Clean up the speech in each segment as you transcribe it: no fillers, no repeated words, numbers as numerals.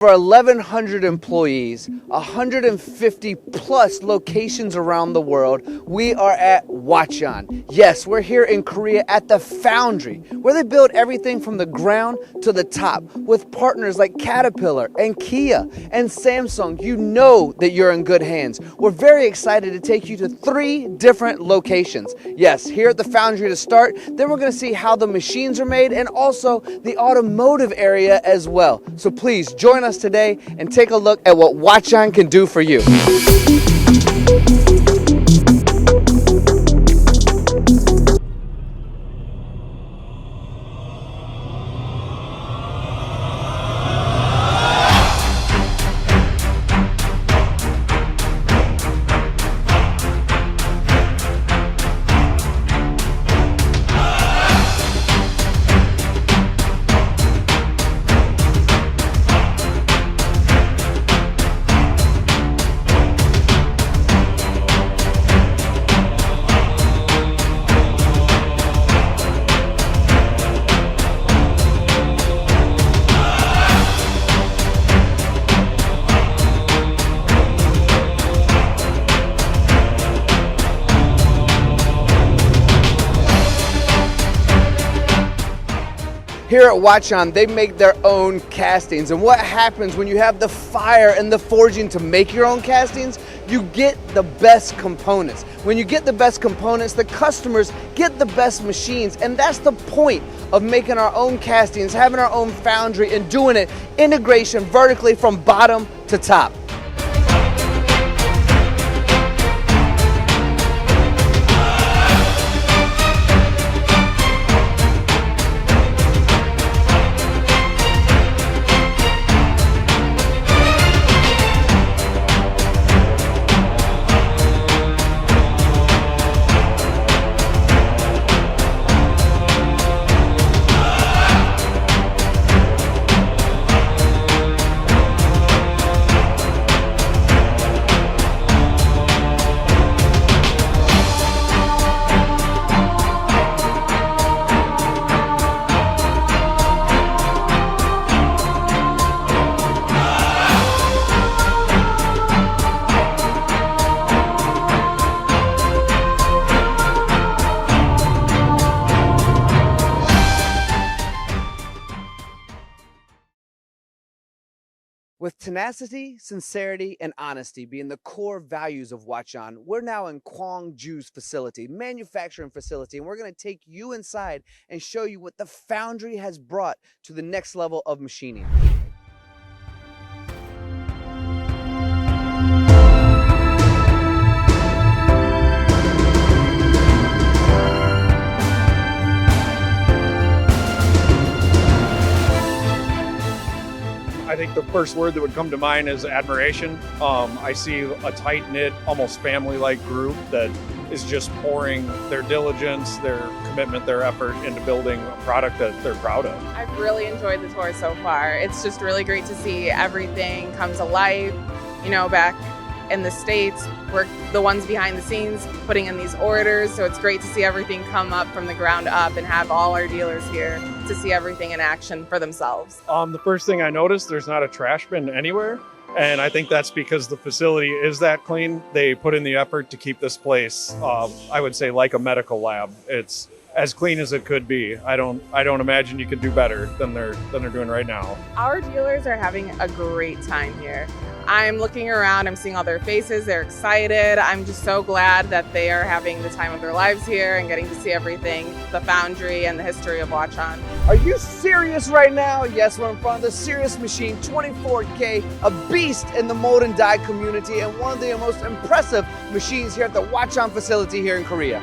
Over 1,100 employees, 150 plus locations around the world. We are at Hwacheon. Yes, we're here in Korea at the foundry, where they build everything from the ground to the top with partners like Caterpillar and Kia and Samsung. You know that you're in good hands. We're very excited to take you to 3 different locations. Yes, here at the foundry to start, then we're going to see how the machines are made and also the automotive area as well. So please join us today and take a look at what Hwacheon can do for you. Here at Hwacheon, they make their own castings. And what happens when you have the fire and the forging to make your own castings? You get the best components. When you get the best components, the customers get the best machines. And that's the point of making our own castings, having our own foundry, and doing it integration vertically from bottom to top. With tenacity, sincerity, and honesty being the core values of Hwacheon, we're now in Gwangju's facility, manufacturing facility, and we're going to take you inside and show you what the foundry has brought to the next level of machining. I think the first word that would come to mind is admiration. I see a tight-knit, almost family-like group that is just pouring their diligence, their commitment, their effort into building a product that they're proud of. I've really enjoyed the tour so far. It's just really great to see everything come to life. You know, back in the States, we're the ones behind the scenes putting in these orders, so it's great to see everything come up from the ground up and have all our dealers here to see everything in action for themselves. The first thing I noticed, there's not a trash bin anywhere, and I think that's because the facility is that clean. They put in the effort to keep this place, I would say, like a medical lab. It's as clean as it could be. I don't imagine you could do better than they're doing right now. Our dealers are having a great time here. I'm looking around, I'm seeing all their faces, they're excited. I'm just so glad that they are having the time of their lives here and getting to see everything, the foundry and the history of Hwacheon. Are you serious right now? Yes, we're in front of the Serious Machine 24K, a beast in the mold and die community and one of the most impressive machines here at the Hwacheon facility here in Korea.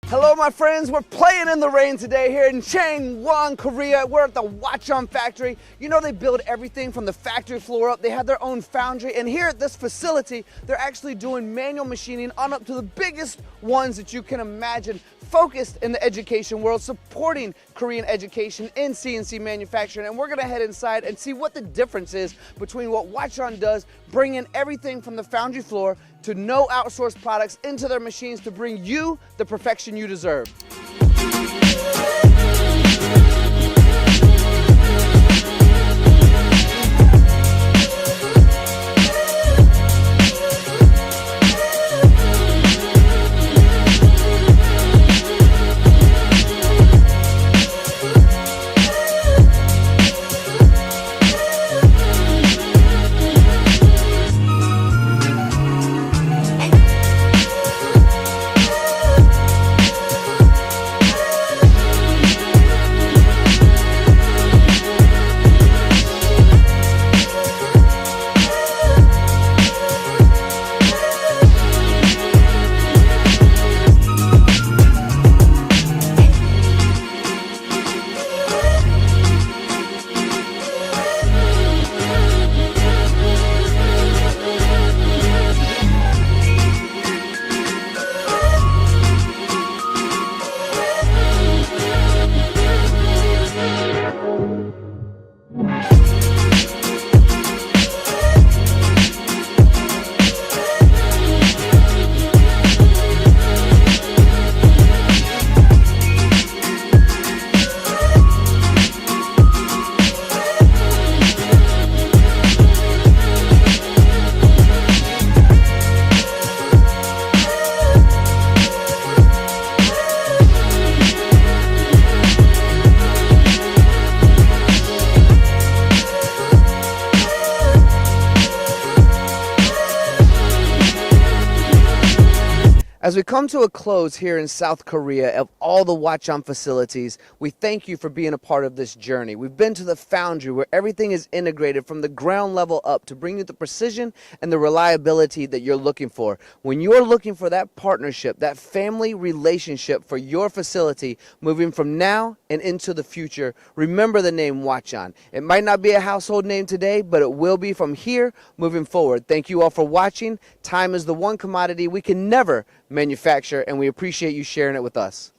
Hello, my friends? We're playing in the rain today here in Changwon, Korea. We're at the Hwacheon factory. You know, they build everything from the factory floor up. They have their own foundry, and here at this facility, they're actually doing manual machining on up to the biggest ones that you can imagine, focused in the education world, supporting Korean education in CNC manufacturing. And we're gonna head inside and see what the difference is between what Hwacheon does, bringing everything from the foundry floor to no outsourced products into their machines to bring you the perfection you deserve. As we come to a close here in South Korea of all the Hwacheon facilities, we thank you for being a part of this journey. We've been to the foundry where everything is integrated from the ground level up to bring you the precision and the reliability that you're looking for. When you're looking for that partnership, that family relationship for your facility moving from now and into the future, remember the name Hwacheon. It might not be a household name today, but it will be from here moving forward. Thank you all for watching. Time is the one commodity we can never manufacture, and we appreciate you sharing it with us.